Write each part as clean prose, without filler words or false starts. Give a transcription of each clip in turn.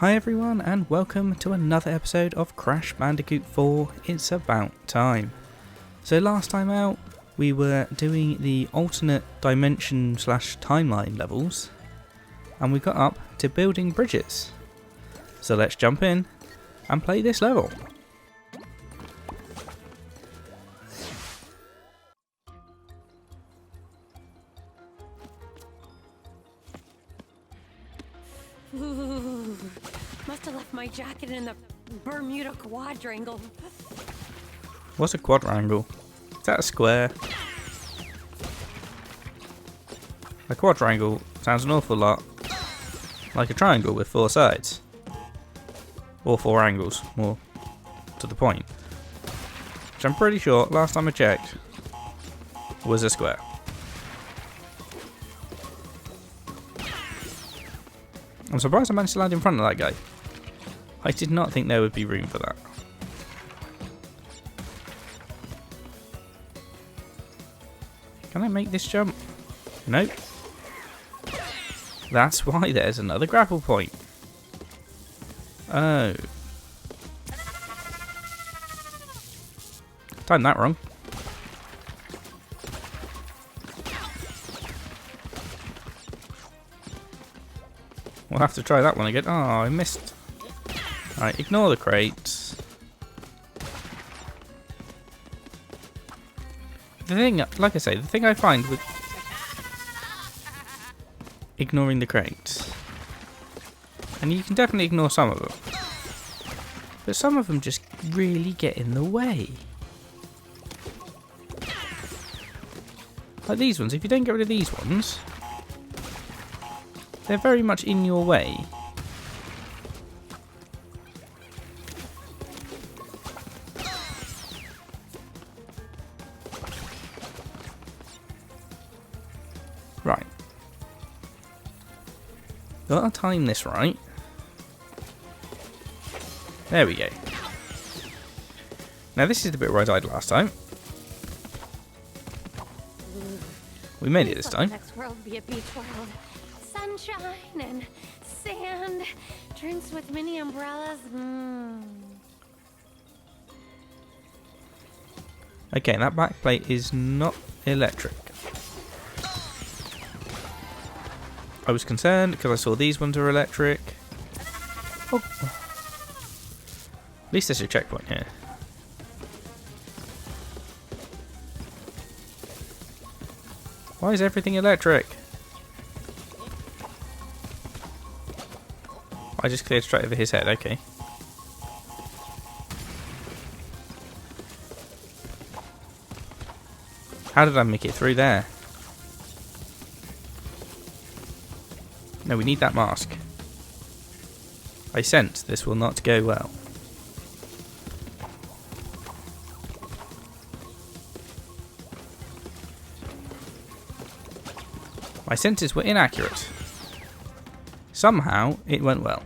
Hi everyone and welcome to another episode of Crash Bandicoot 4 It's About Time. So last time out we were doing the alternate dimension / timeline levels and we got up to building bridges. So let's jump in and play this level. Ooh, must have left my jacket in the Bermuda quadrangle. What's a quadrangle? Is that a square? A quadrangle sounds an awful lot like a triangle with 4 sides. Or 4 angles, more to the point. Which I'm pretty sure, last time I checked, was a square. I'm surprised I managed to land in front of that guy. I did not think there would be room for that. Can I make this jump? Nope. That's why there's another grapple point. Oh. Timed that wrong. We'll have to try that one again. Oh, I missed. Alright, ignore the crates. The thing, like I say, the thing I find with ignoring the crates, and you can definitely ignore some of them, but some of them just really get in the way. Like these ones, if you don't get rid of these ones, they're very much in your way. Right. Gotta time this right. There we go. Now this is the bit where I died last time. We made it this time. Next world be a beach world. Sunshine and sand, drinks with mini umbrellas. Okay, that back plate is not electric. I was concerned because I saw these ones are electric. Oh. At least there's a checkpoint here. Why is everything electric? I just cleared straight over his head, okay. How did I make it through there? No, we need that mask. I sense this will not go well. My senses were inaccurate. Somehow, it went well.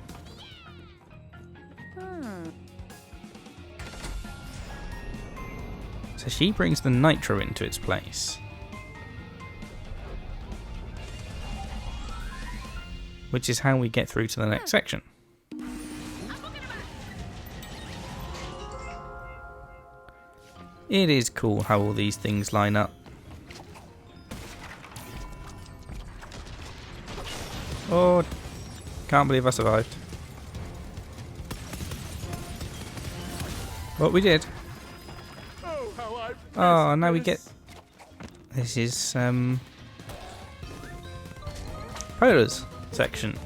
So she brings the nitro into its place. Which is how we get through to the next section. It is cool how all these things line up. Oh, can't believe I survived. What we did. Oh, now we get... This is, Polar's section.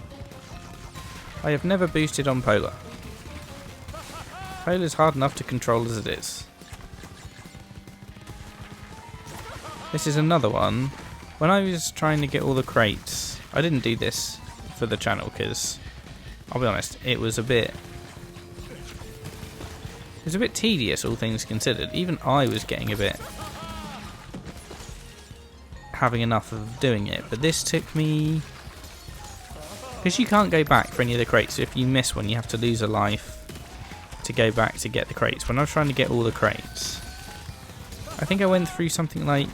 I have never boosted on Polar. Polar's hard enough to control as it is. This is another one. When I was trying to get all the crates, I didn't do this for the channel because, I'll be honest, it was a bit tedious, all things considered. Even I was getting a bit having enough of doing it, but this took me, because you can't go back for any of the crates, so if you miss one you have to lose a life to go back to get the crates. When I was trying to get all the crates, I think I went through something like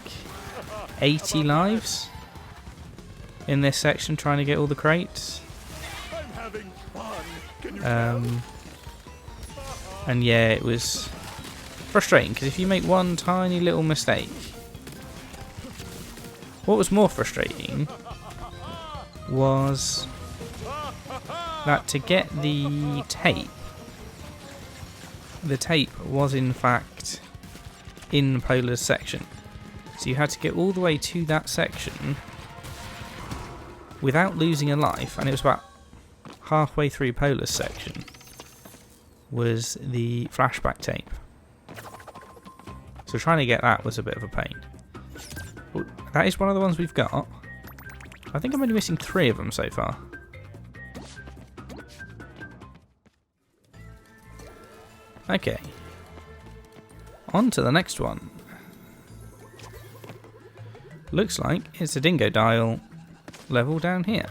80 lives in this section trying to get all the crates. I'm having fun. And yeah, it was frustrating because if you make one tiny little mistake, what was more frustrating was that to get the tape was in fact in Polar's section. So you had to get all the way to that section without losing a life, and it was about halfway through Polar's section was the flashback tape. So trying to get that was a bit of a pain. But that is one of the ones we've got. I think I'm only missing 3 of them so far. Okay. On to the next one. Looks like it's a dingo dial level down here.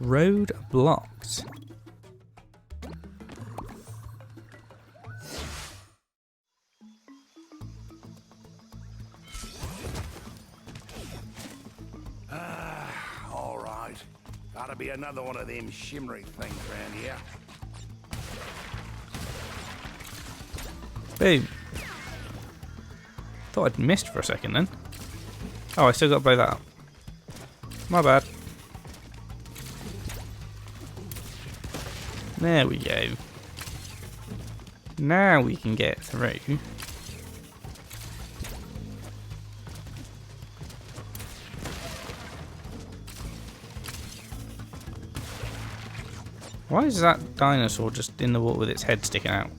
Road blocked. Alright. Gotta be another one of them shimmery things around here. Boom. Thought I'd missed for a second then. Oh, I still got to blow that up. My bad. There we go. Now we can get through. Why is that dinosaur just in the water with its head sticking out?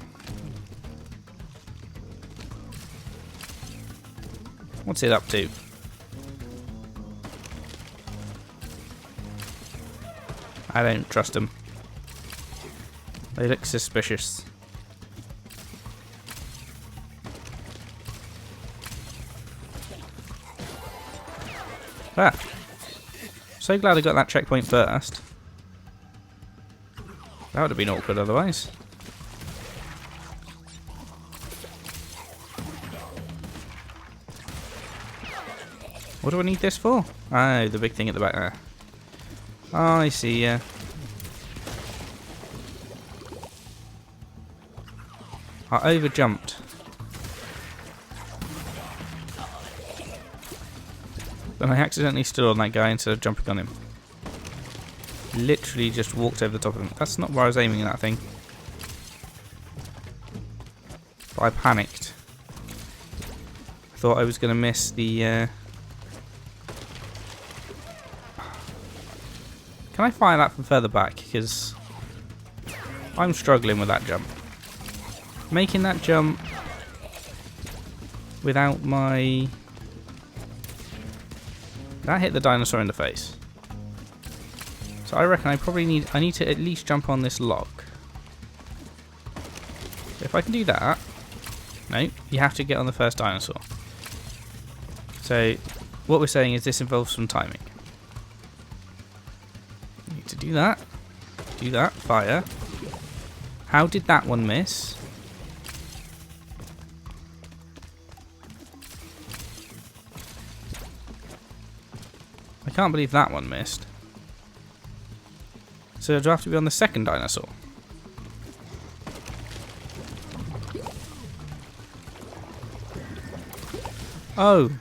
What's it up to? I don't trust them. They look suspicious. Ah. So glad I got that checkpoint first. That would have been awkward otherwise. What do I need this for? Oh, the big thing at the back there. Oh, I see, yeah. I over-jumped. Then I accidentally stood on that guy instead of jumping on him. Literally just walked over the top of him. That's not where I was aiming at that thing. But I panicked. I thought I was going to miss the... Can I fire that from further back? Because I'm struggling with that jump. Making that jump without my... That hit the dinosaur in the face. So I reckon I need to at least jump on this log. If I can do that... No, you have to get on the first dinosaur. So what we're saying is this involves some timing. Do that, fire. How did that one miss? I can't believe that one missed. So do I have to be on the second dinosaur? Oh.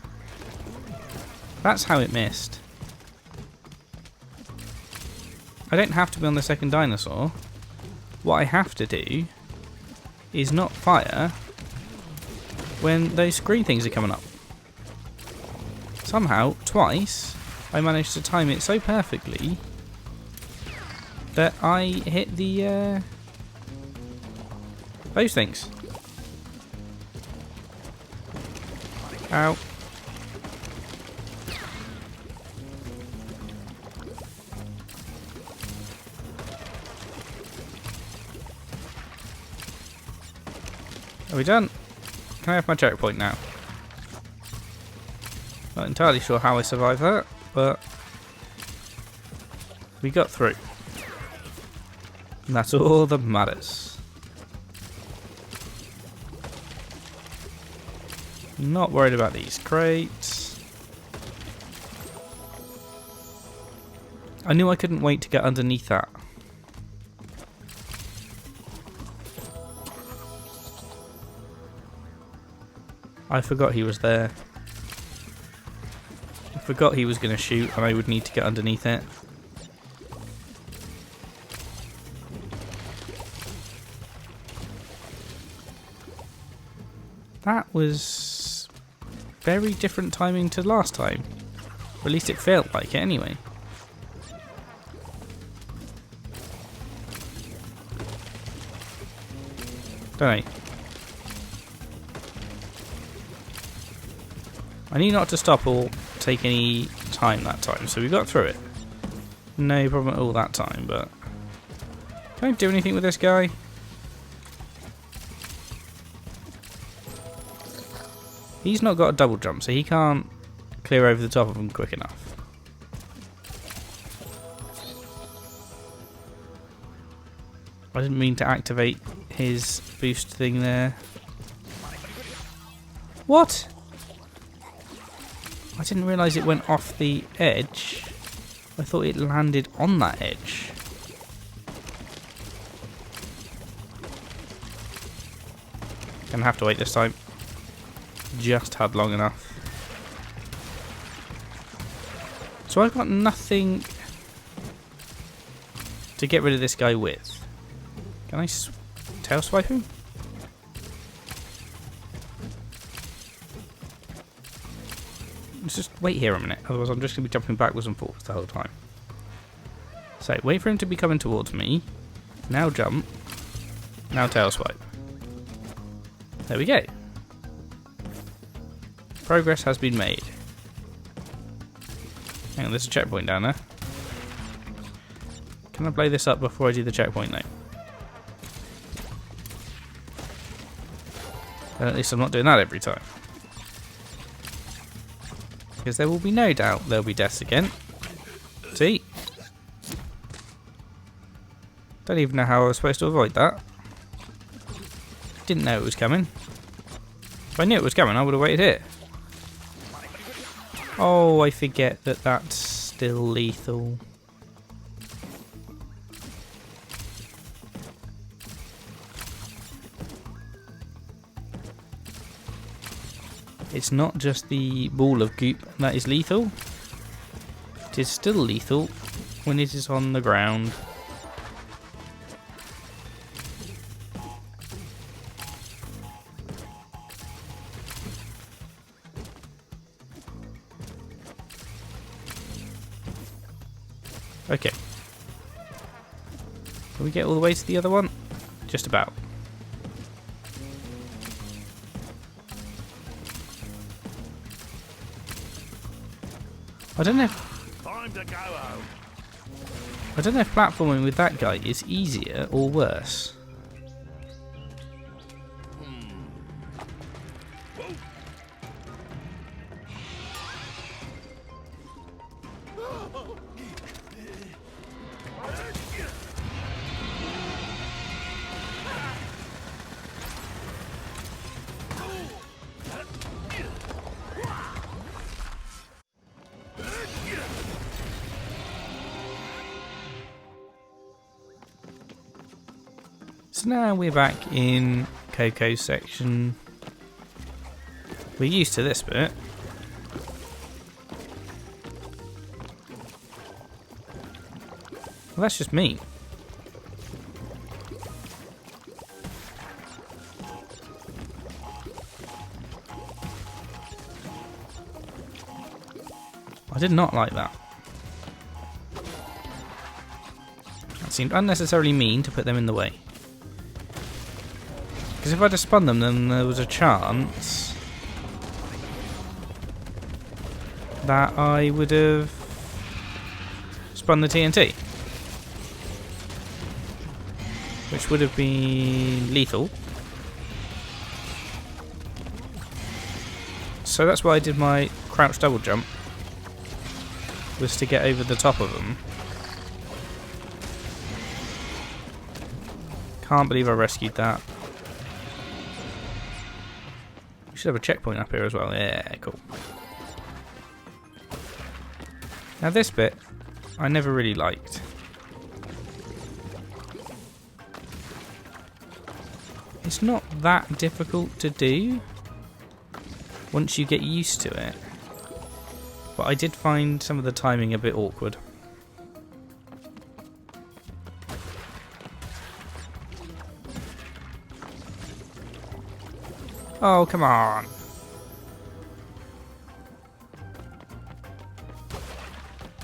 That's how it missed. I don't have to be on the second dinosaur. What I have to do is not fire when those green things are coming up. Somehow, twice, I managed to time it so perfectly that I hit the those things. Ow. Are we done? Can I have my checkpoint now? Not entirely sure how I survived that, but we got through. And that's all that matters. Not worried about these crates. I knew I couldn't wait to get underneath that I forgot he was there. I forgot he was going to shoot and I would need to get underneath it. That was very different timing to last time. Or at least it felt like it anyway. Don't know. I knew not to stop or take any time that time, so we got through it. No problem at all that time, but... Can I do anything with this guy? He's not got a double jump, so he can't clear over the top of him quick enough. I didn't mean to activate his boost thing there. What? I didn't realise it went off the edge. I thought it landed on that edge. Gonna have to wait this time. Just had long enough. So I've got nothing to get rid of this guy with. Can I tail swipe him? Let's just wait here a minute, otherwise I'm just going to be jumping backwards and forwards the whole time. So, wait for him to be coming towards me. Now jump. Now tail swipe. There we go. Progress has been made. Hang on, there's a checkpoint down there. Can I blow this up before I do the checkpoint though? At least I'm not doing that every time. Because there will be no doubt there'll be deaths again. See? Don't even know how I was supposed to avoid that. Didn't know it was coming. If I knew it was coming, I would have waited here. Oh, I forget that that's still lethal. It's not just the ball of goop that is lethal. It is still lethal when it is on the ground. Okay. Can we get all the way to the other one? Just about. I don't know if platforming with that guy is easier or worse. So now we're back in Coco's section. We're used to this bit. Well, that's just me. I did not like that. That seemed unnecessarily mean to put them in the way. Because if I'd have spun them, then there was a chance that I would have spun the TNT. Which would have been lethal. So that's why I did my crouch double jump. Was to get over the top of them. Can't believe I rescued that. We should have a checkpoint up here as well. Yeah, cool. Now this bit, I never really liked. It's not that difficult to do. once you get used to it. But I did find some of the timing a bit awkward. Oh, come on.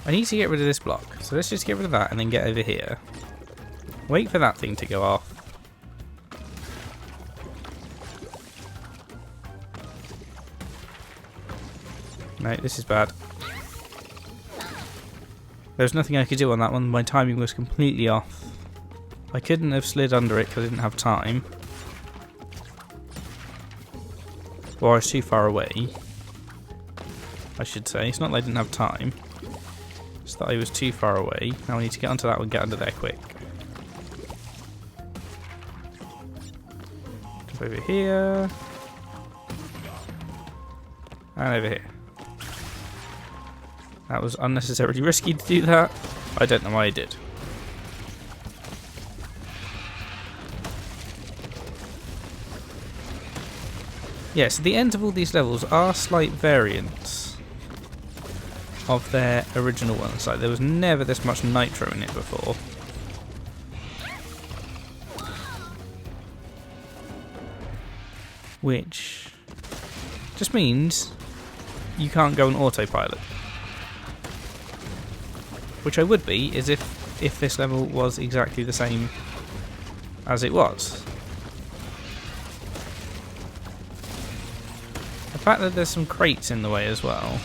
I need to get rid of this block, so let's just get rid of that and then get over here. Wait for that thing to go off. No, this is bad. There was nothing I could do on that one, my timing was completely off. I couldn't have slid under it because I didn't have time. Or I was too far away, I should say. It's not that I didn't have time. It's that I was too far away. Now I need to get onto that one and get under there quick. Jump over here. And over here. That was unnecessarily risky to do that. I don't know why I did. Yeah, so the ends of all these levels are slight variants of their original ones. Like, there was never this much nitro in it before. Which just means you can't go on autopilot. Which I would be, is if this level was exactly the same as it was. The fact that there's some crates in the way as well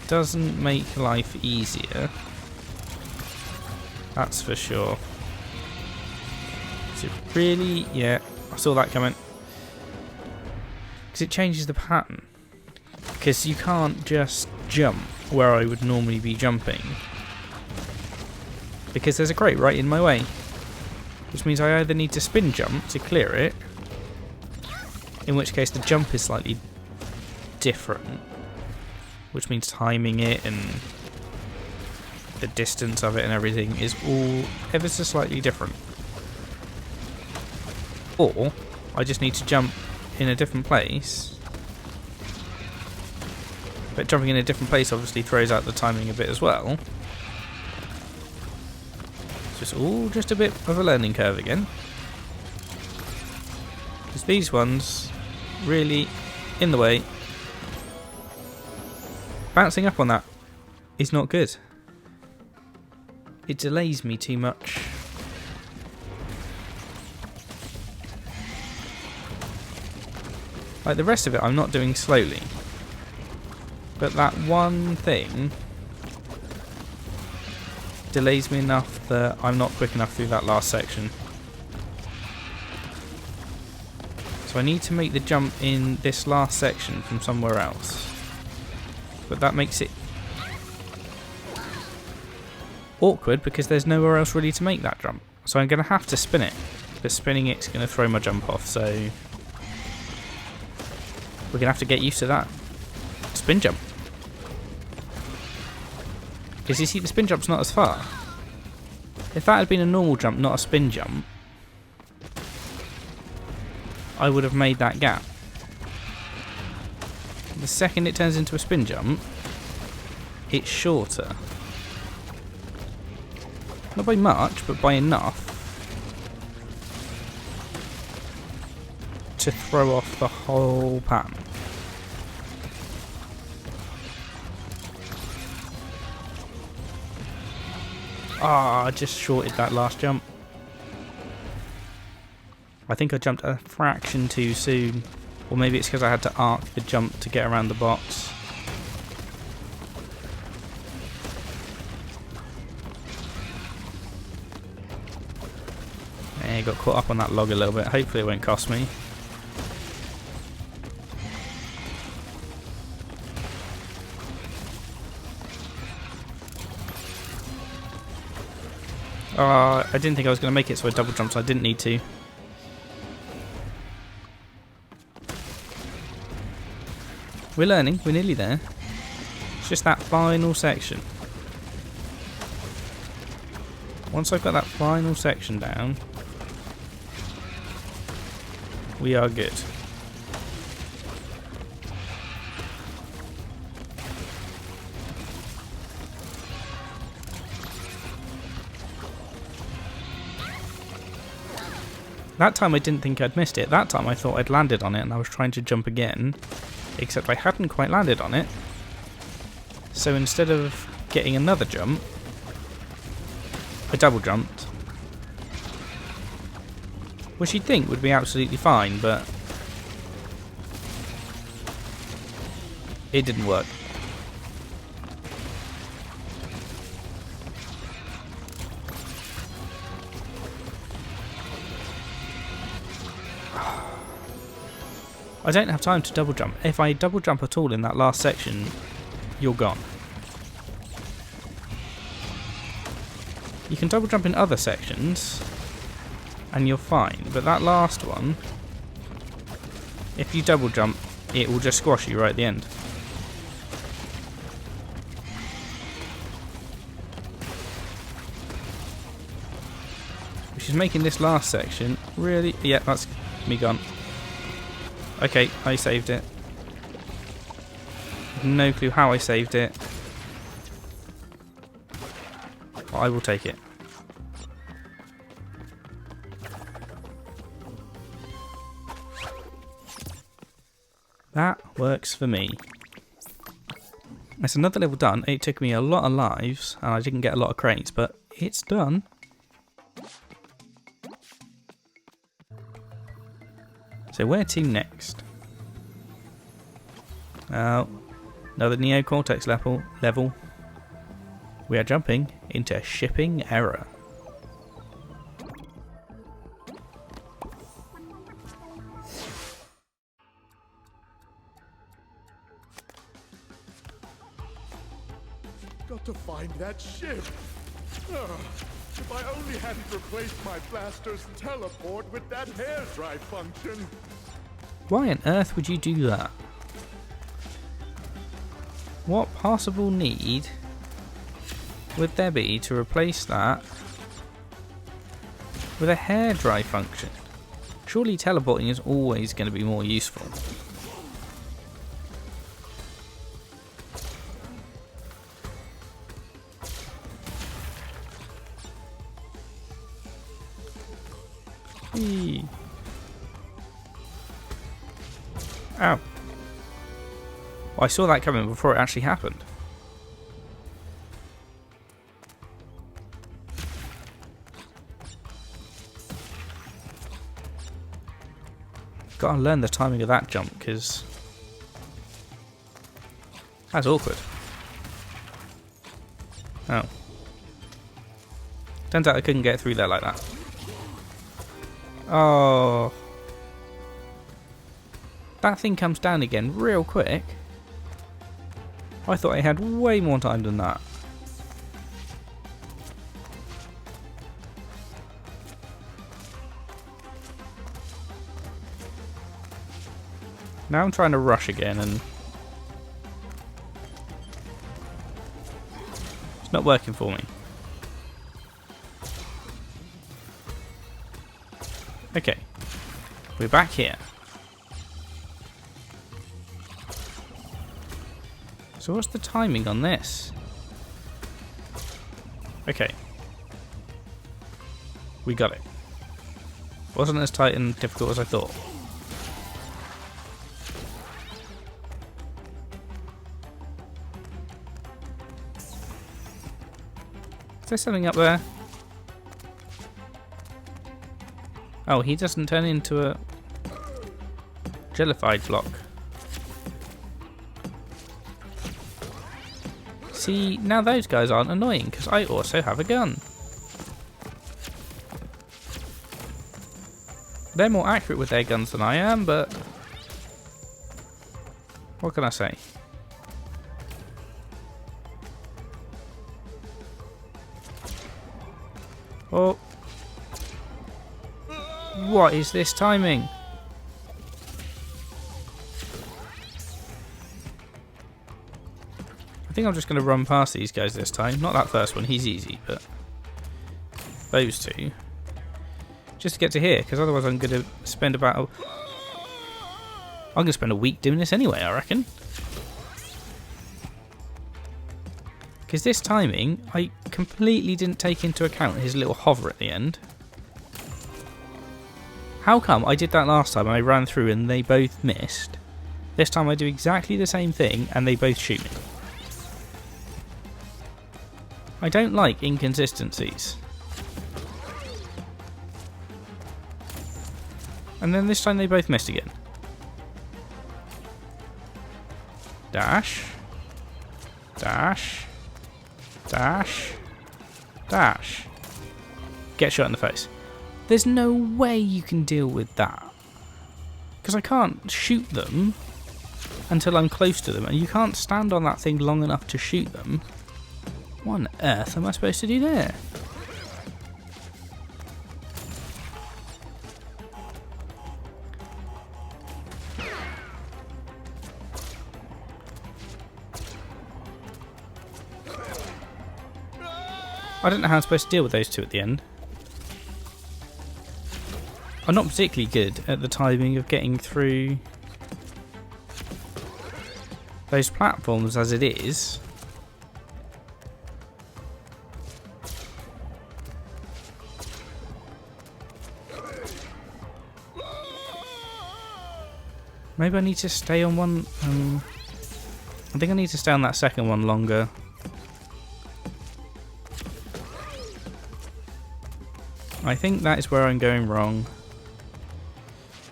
doesn't make life easier. That's for sure. Is it really? Yeah, I saw that coming. Because it changes the pattern. Because you can't just jump where I would normally be jumping. Because there's a crate right in my way. Which means I either need to spin jump to clear it, in which case the jump is slightly different, which means timing it and the distance of it and everything is all ever so slightly different. Or I just need to jump in a different place, but jumping in a different place obviously throws out the timing a bit as well. So it's all just a bit of a learning curve again, because these ones really in the way. Bouncing up on that is not good. It delays me too much. Like the rest of it I'm not doing slowly, but that one thing delays me enough that I'm not quick enough through that last section. So I need to make the jump in this last section from somewhere else. But that makes it awkward because there's nowhere else really to make that jump. So I'm going to have to spin it. But spinning it's going to throw my jump off, so we're going to have to get used to that. Spin jump. Because you see, the spin jump's not as far. If that had been a normal jump, not a spin jump, I would have made that gap. The second it turns into a spin jump, it's shorter. Not by much, but by enough to throw off the whole pattern. Ah, I just shorted that last jump. I think I jumped a fraction too soon. Or maybe it's because I had to arc the jump to get around the box. I got caught up on that log a little bit. Hopefully it won't cost me. I didn't think I was going to make it, so I double jumped, so I didn't need to. We're learning, we're nearly there. It's just that final section. Once I've got that final section down, we are good. That time I didn't think I'd missed it. That time I thought I'd landed on it and I was trying to jump again. Except I hadn't quite landed on it. So instead of getting another jump, I double jumped. Which you'd think would be absolutely fine, but it didn't work. I don't have time to double jump. If I double jump at all in that last section, you're gone. You can double jump in other sections and you're fine, but that last one, if you double jump, it will just squash you right at the end. Which is making this last section really... Yeah, that's me gone. Okay, I saved it. No clue how I saved it. But I will take it. That works for me. That's another level done. It took me a lot of lives and I didn't get a lot of crates, but it's done. So where to next? Oh, another Neocortex level. We are jumping into shipping error. Got to find that ship. If I only hadn't replaced my blaster's teleport with that hairdry function. Why on earth would you do that? What possible need would there be to replace that with a hairdry function? Surely teleporting is always going to be more useful. Eee. Ow. Well, I saw that coming before it actually happened. Gotta learn the timing of that jump, because that's awkward. Oh. Turns out I couldn't get through there like that. Oh. That thing comes down again real quick. I thought I had way more time than that. Now I'm trying to rush again and it's not working for me. Okay, we're back here. So what's the timing on this? Okay. We got it. Wasn't as tight and difficult as I thought. Is there something up there? Oh, he doesn't turn into a jellified block. See, now those guys aren't annoying because I also have a gun. They're more accurate with their guns than I am, but what can I say? Oh. What is this timing? I think I'm just going to run past these guys this time. Not that first one, he's easy, but those two. Just to get to here, because otherwise I'm going to spend about I'm going to spend a week doing this anyway, I reckon. Because this timing, I completely didn't take into account his little hover at the end. How come I did that last time and I ran through and they both missed? This time I do exactly the same thing and they both shoot me. I don't like inconsistencies. And then this time they both missed again. Dash. Dash. Dash. Dash. Get shot in the face. There's no way you can deal with that. Because I can't shoot them until I'm close to them. And you can't stand on that thing long enough to shoot them. What on earth am I supposed to do there? I don't know how I'm supposed to deal with those two at the end. I'm not particularly good at the timing of getting through those platforms as it is. Maybe I need to stay on one. I think I need to stay on that second one longer. I think that is where I'm going wrong.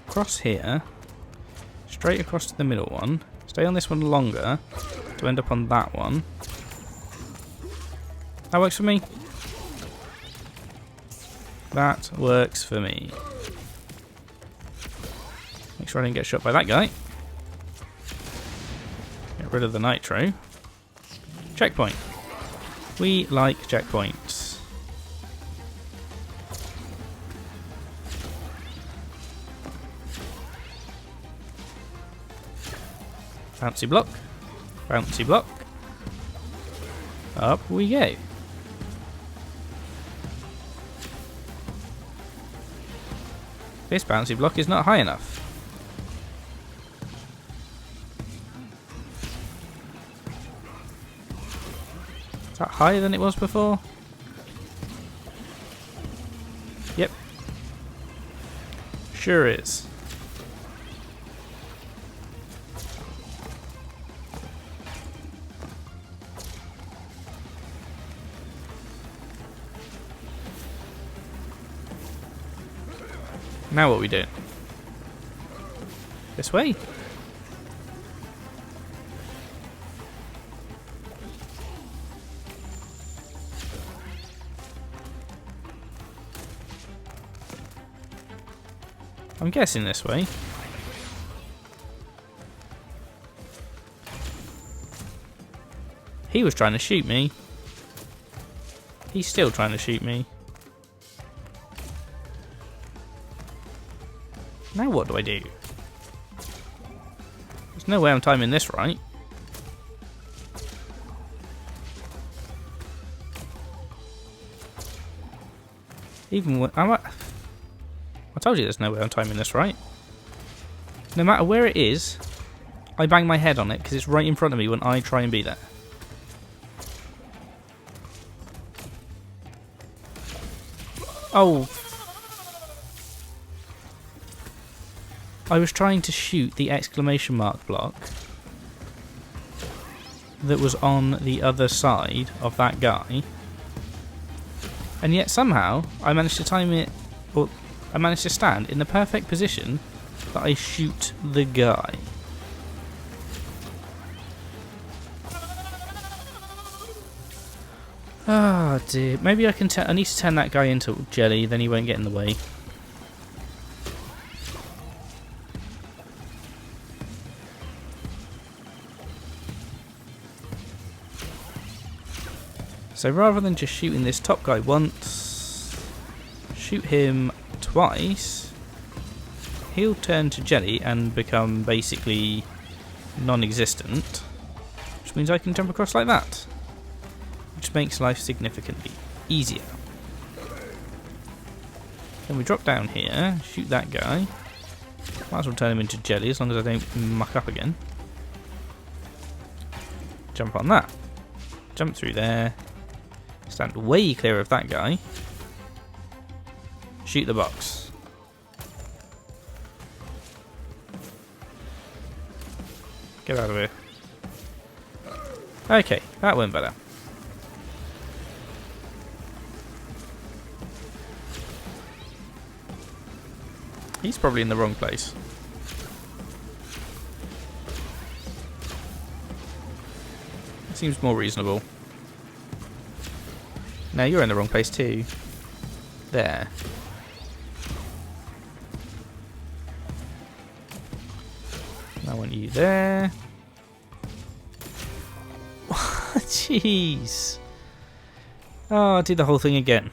Across here, straight across to the middle one, stay on this one longer to end up on that one. That works for me. That works for me. Make sure I didn't get shot by that guy. Get rid of the nitro. Checkpoint. We like checkpoints. Bouncy block, bouncy block, up we go. This bouncy block is not high enough. Is that higher than it was before? Yep. Sure is. Now what we do? This way? I'm guessing this way. He was trying to shoot me. He's still trying to shoot me. Now what do I do? There's no way I'm timing this right. Even when I told you there's no way I'm timing this right. No matter where it is, I bang my head on it because it's right in front of me when I try and be there. Oh. I was trying to shoot the exclamation mark block that was on the other side of that guy, and yet somehow I managed to time it, or I managed to stand in the perfect position that I shoot the guy. Ah, dear. Maybe I can. I need to turn that guy into jelly, then he won't get in the way. So rather than just shooting this top guy once, shoot him twice, he'll turn to jelly and become basically non-existent, which means I can jump across like that, which makes life significantly easier. Then we drop down here, shoot that guy, might as well turn him into jelly as long as I don't muck up again. Jump on that, jump through there, stand way clear of that guy. Shoot the box. Get out of here. Okay, that went better. He's probably in the wrong place. Seems more reasonable. No, you're in the wrong place too. There. I want you there. Jeez. Oh, I did the whole thing again.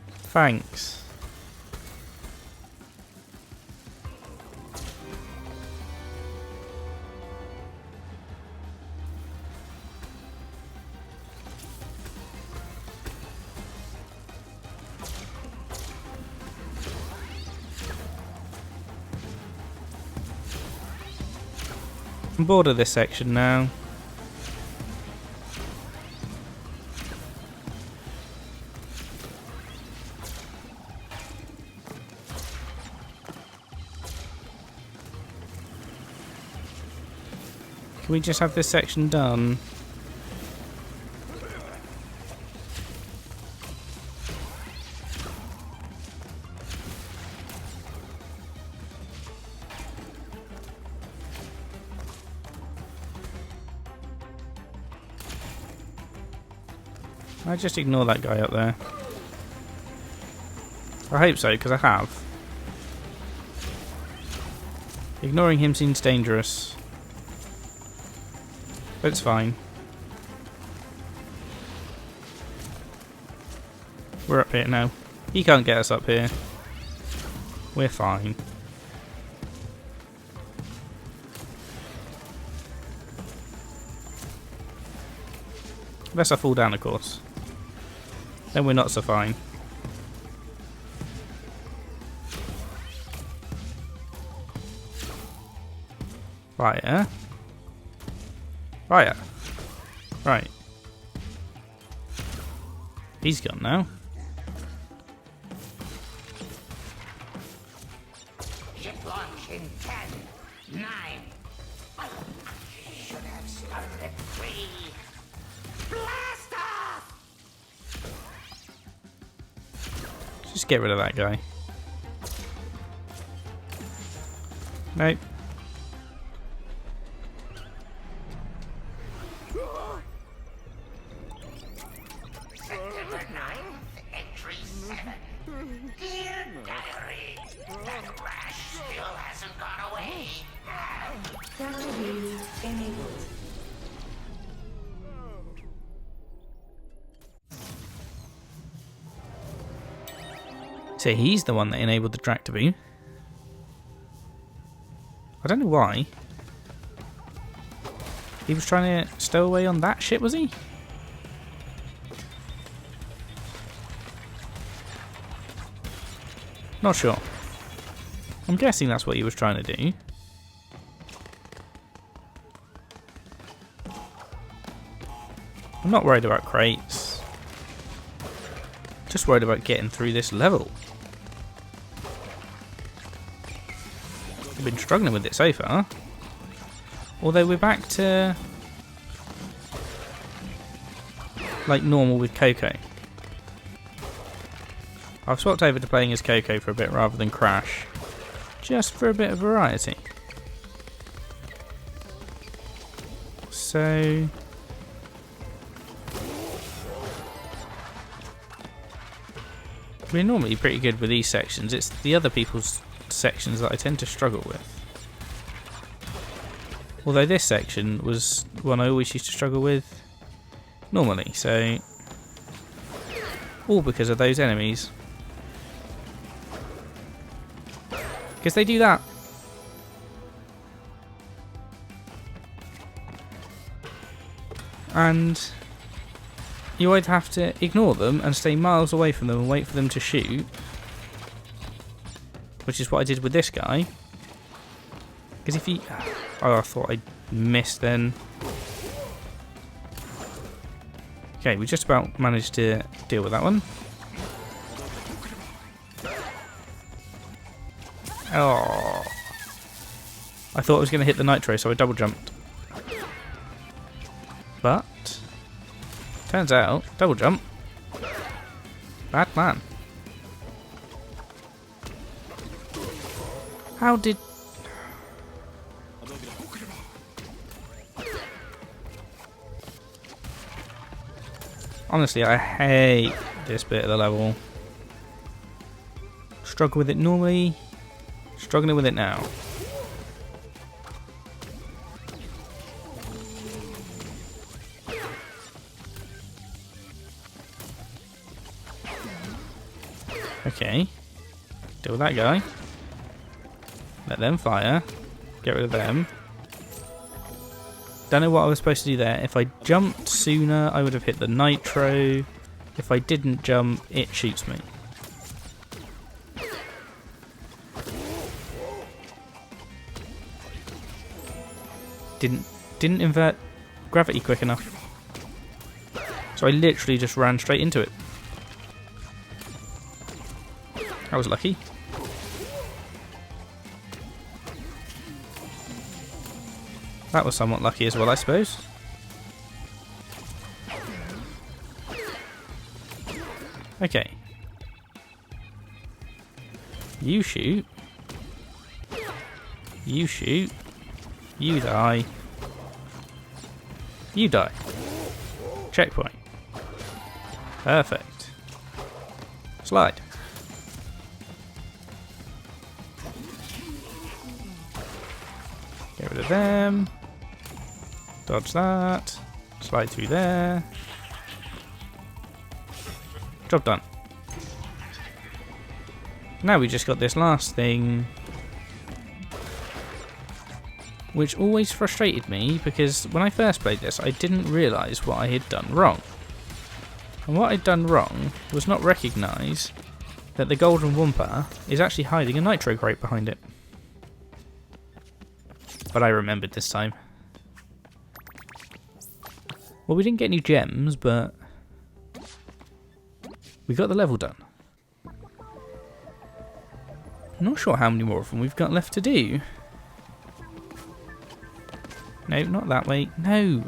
Thanks. I'm bored of this section now. Can we just have this section done? I just ignore that guy up there. I hope so, because I have. Ignoring him seems dangerous. But it's fine. We're up here now. He can't get us up here. We're fine. Unless I fall down, of course. Then we're not so fine. Fire. Fire. Right. He's gone now. Ship launch in 10, 9. I should have started at 3. Blast off! Just get rid of that guy. Nope. September 9th, entry 7. Dear Diary, that rash still hasn't gone away. Dr. B enabled. So he's the one that enabled the tractor beam. I don't know why. He was trying to stow away on that ship, was he? Not sure. I'm guessing that's what he was trying to do. I'm not worried about crates. Just worried about getting through this level. I've been struggling with it so far. Although we're back to like normal with Coco. I've swapped over to playing as Coco for a bit rather than Crash. Just for a bit of variety. So we're normally pretty good with these sections. It's the other people's sections that I tend to struggle with. Although this section was one I always used to struggle with normally, so all because of those enemies. Because they do that. And you either have to ignore them and stay miles away from them and wait for them to shoot, which is what I did with this guy. Because if he... Oh, I thought I missed then. Okay, we just about managed to deal with that one. Oh. I thought I was going to hit the nitro, so I double jumped. But turns out, double jump. Bad plan. How did... Honestly, I hate this bit of the level. Struggle with it normally. Struggling with it now. Okay. Deal with that guy. Let them fire. Get rid of them. Don't know what I was supposed to do there. If I jumped sooner, I would have hit the nitro. If I didn't jump, it shoots me. Didn't invert gravity quick enough. So I literally just ran straight into it. I was lucky. That was somewhat lucky as well, I suppose. Okay. You shoot. You shoot. You die. You die. Checkpoint. Perfect. Slide. Get rid of them. Dodge that. Slide through there. Job done. Now we just got this last thing, which always frustrated me because when I first played this I didn't realise what I had done wrong. And what I'd done wrong was not recognise that the Golden Wumpa is actually hiding a nitro crate behind it. But I remembered this time. Well, we didn't get any gems, but we got the level done. I'm not sure how many more of them we've got left to do. No, not that way. No!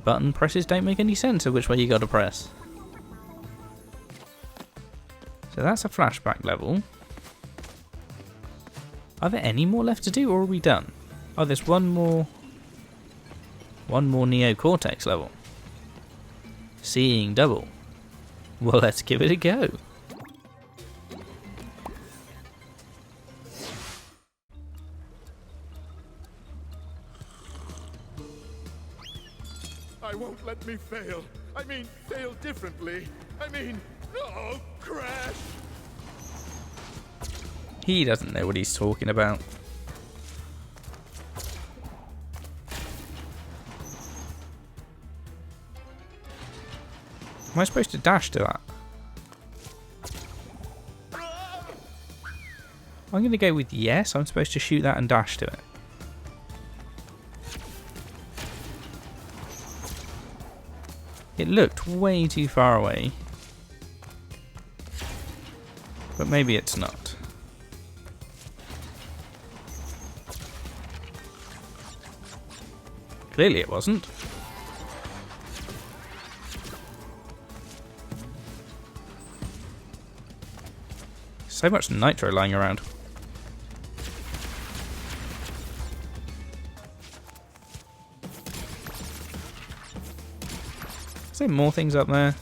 Button presses don't make any sense of which way you gotta press. So that's a flashback level. Are there any more left to do, or are we done? Oh, there's one more Neo Cortex level. Seeing double. Well, let's give it a go. I won't let me fail. I mean, fail differently. I mean, oh, Crash! He doesn't know what he's talking about. Am I supposed to dash to that? I'm going to go with yes. I'm supposed to shoot that and dash to it. It looked way too far away. But maybe it's not. Clearly it wasn't. So much nitro lying around. Is there more things up there?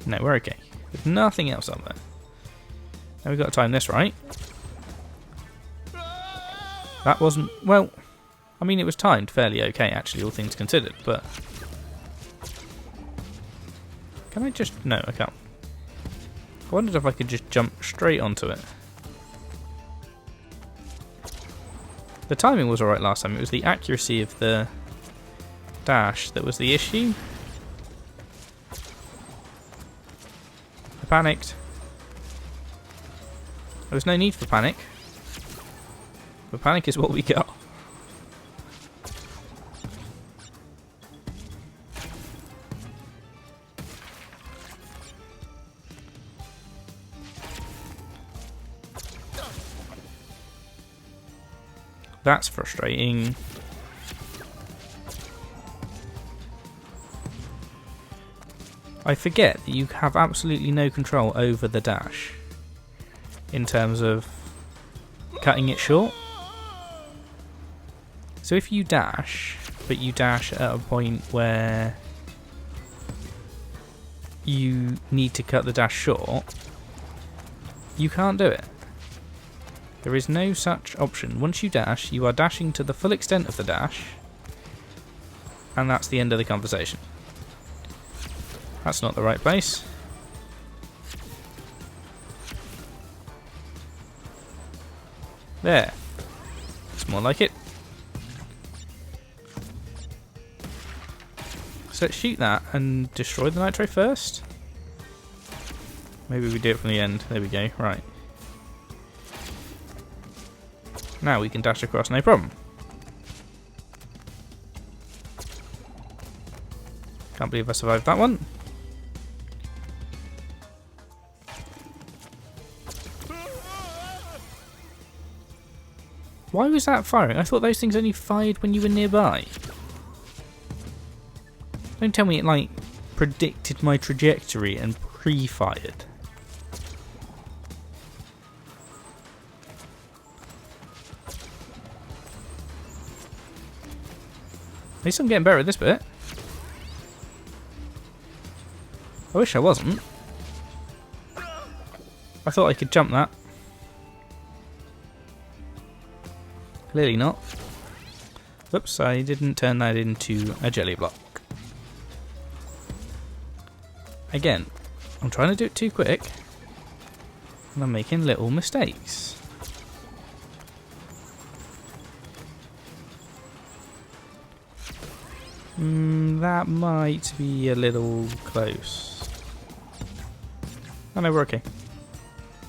No, we're okay. There's nothing else up there. Now we've got to time this right. That wasn't... well, I mean it was timed fairly okay actually, all things considered, but... Can I just... no, I can't. I wondered if I could just jump straight onto it. The timing was alright last time, it was the accuracy of the dash that was the issue. I panicked. There was no need for panic. But panic is what we got. That's frustrating. I forget that you have absolutely no control over the dash in terms of cutting it short. So if you dash, but you dash at a point where you need to cut the dash short, you can't do it. There is no such option. Once you dash, you are dashing to the full extent of the dash, and that's the end of the conversation. That's not the right place. There. It's more like it. So let's shoot that and destroy the nitro first. Maybe we do it from the end. There we go. Right. Now we can dash across, no problem. Can't believe I survived that one. Why was that firing? I thought those things only fired when you were nearby. Don't tell me it, like, predicted my trajectory and pre-fired. At least I'm getting better at this bit. I wish I wasn't. I thought I could jump that. Clearly not. Whoops, I didn't turn that into a jelly block. Again, I'm trying to do it too quick, and I'm making little mistakes. That might be a little close. Oh no, we're okay.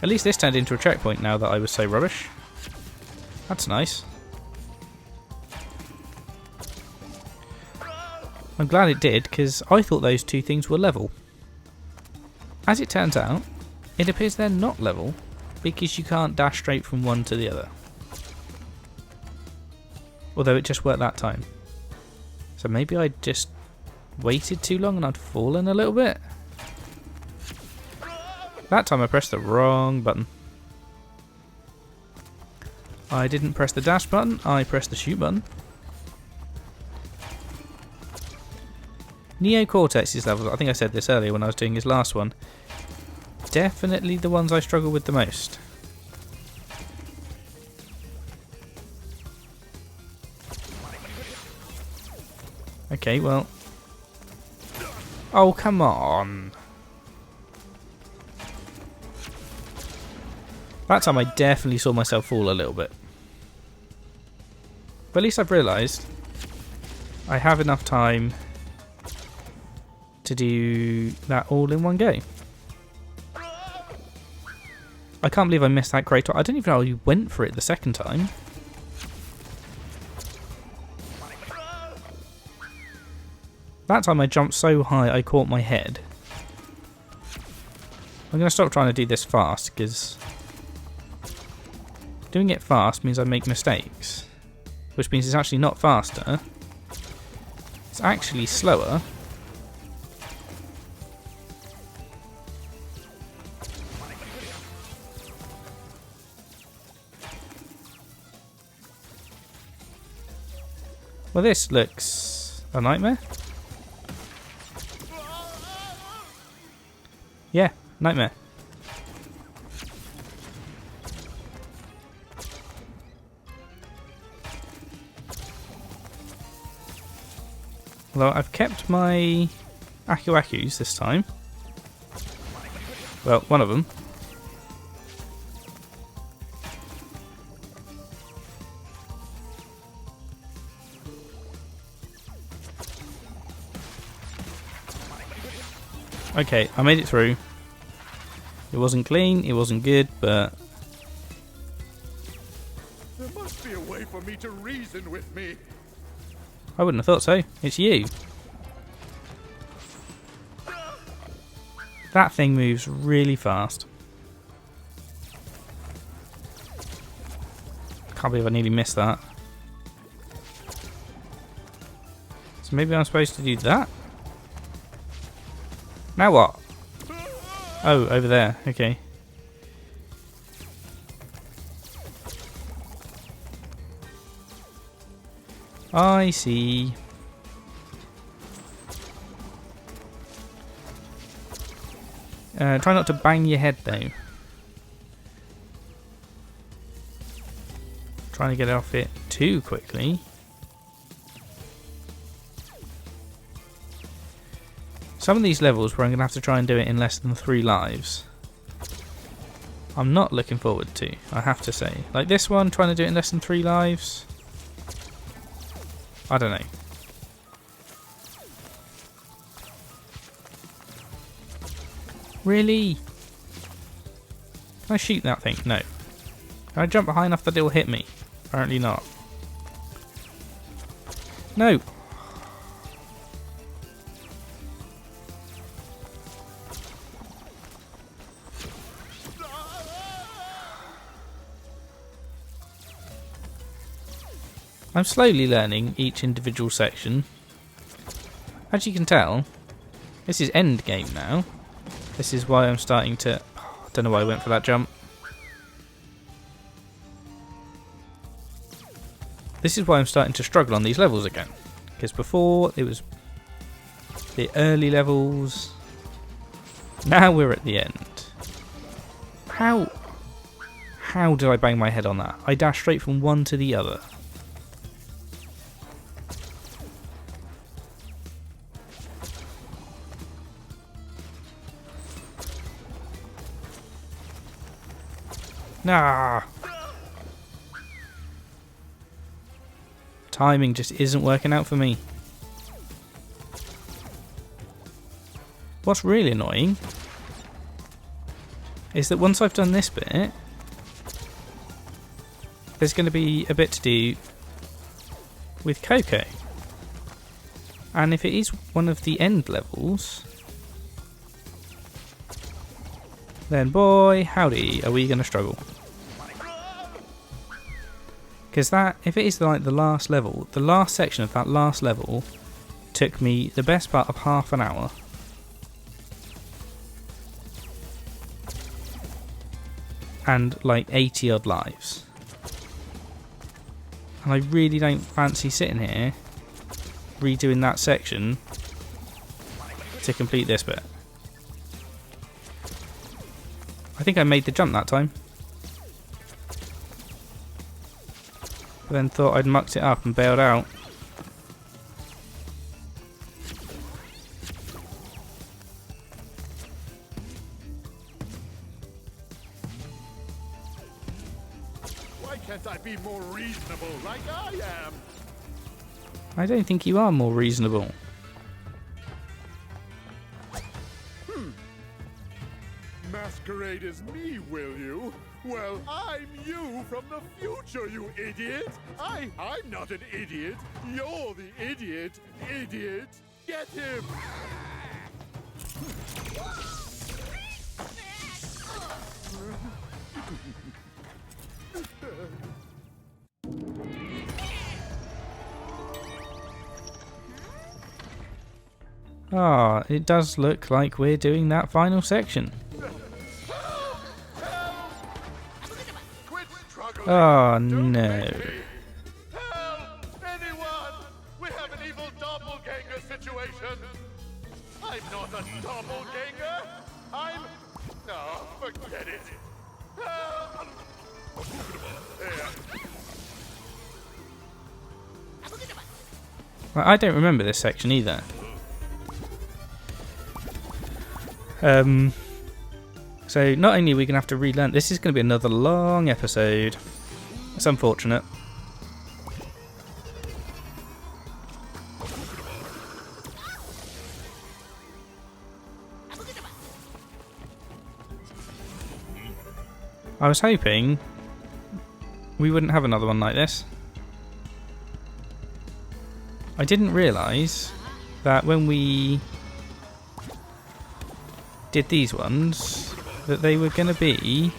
At least this turned into a checkpoint now that I was so rubbish. That's nice. I'm glad it did, because I thought those two things were level. As it turns out, it appears they're not level, because you can't dash straight from one to the other. Although it just worked that time. So maybe I just waited too long and I'd fallen a little bit. That time I pressed the wrong button. I didn't press the dash button, I pressed the shoot button. Neo Cortex's levels, I think I said this earlier when I was doing his last one, definitely the ones I struggle with the most. Okay, well... Oh, come on! That time I definitely saw myself fall a little bit. But at least I've realised I have enough time to do that all in one go. I can't believe I missed that great. I don't even know how you went for it the second time. That time I jumped so high I caught my head. I'm going to stop trying to do this fast, because doing it fast means I make mistakes. Which means it's actually not faster. It's actually slower. Well, this looks a nightmare. Yeah, nightmare. Although I've kept my Aku-Akus this time. Well, one of them. Okay, I made it through. It wasn't clean, it wasn't good, but... There must be a way for me to reason with me. I wouldn't have thought so. It's you. That thing moves really fast. Can't believe I nearly missed that. So maybe I'm supposed to do that? Now what? Oh, over there. Okay. I see. Try not to bang your head though. Trying to get off it too quickly. Some of these levels where I'm going to have to try and do it in less than 3 lives, I'm not looking forward to, I have to say. Like this one, trying to do it in less than 3 lives. I don't know. Really? Can I shoot that thing? No. Can I jump high enough that it will hit me? Apparently not. No! I'm slowly learning each individual section. As you can tell, this is end game now. This is why I'm starting to... I don't know why I went for that jump. This is why I'm starting to struggle on these levels again. Because before it was the early levels. Now we're at the end. How did I bang my head on that? I dashed straight from one to the other. Nah. Timing just isn't working out for me. What's really annoying is that once I've done this bit, there's going to be a bit to do with Coco. And if it is one of the end levels, then boy, howdy, are we going to struggle. Because that, if it is like the last level, the last section of that last level took me the best part of half an hour. And like 80 odd lives. And I really don't fancy sitting here redoing that section to complete this bit. I think I made the jump that time. But then thought I'd mucked it up and bailed out. Why can't I be more reasonable like I am? I don't think you are more reasonable. Masquerade as me, will you? Well, I'm you from the future, you idiot! I'm not an idiot! You're the idiot! Idiot! Get him! Ah, it does look like we're doing that final section. Oh no. Help! Anyone! We have an evil doppelganger situation! I'm not a doppelganger! I'm... No, forget it! Help! Well, I don't remember this section either. So not only are we going to have to relearn, this is going to be another long episode. It's unfortunate. I was hoping we wouldn't have another one like this. I didn't realise that when we did these ones, that they were going to be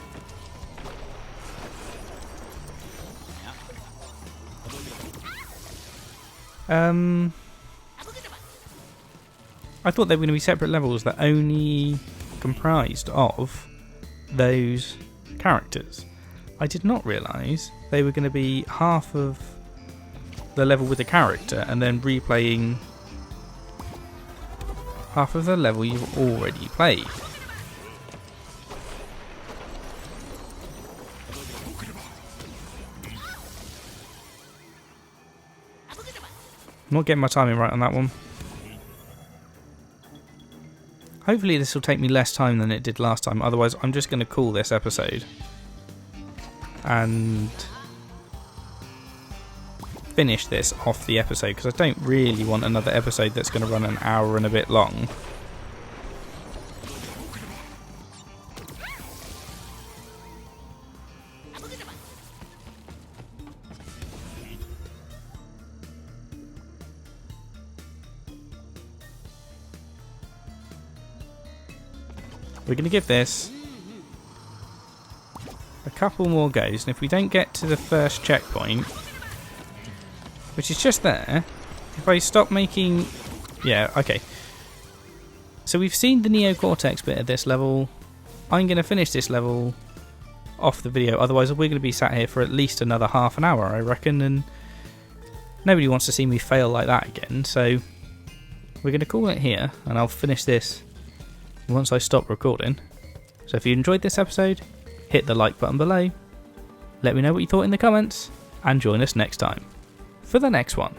I thought they were going to be separate levels that only comprised of those characters. I did not realise they were going to be half of the level with the character and then replaying half of the level you've already played. I'm not getting my timing right on that one. Hopefully this will take me less time than it did last time, otherwise I'm just going to call this episode and finish this off the episode, because I don't really want another episode that's going to run an hour and a bit long. We're going to give this a couple more goes, and if we don't get to the first checkpoint, which is just there, if I stop making... Yeah, okay. So we've seen the Neo Cortex bit of this level. I'm going to finish this level off the video, otherwise we're going to be sat here for at least another half an hour, I reckon, and nobody wants to see me fail like that again, so we're going to call it here, and I'll finish this once I stop recording. So if you enjoyed this episode, hit the like button below, let me know what you thought in the comments, and join us next time for the next one.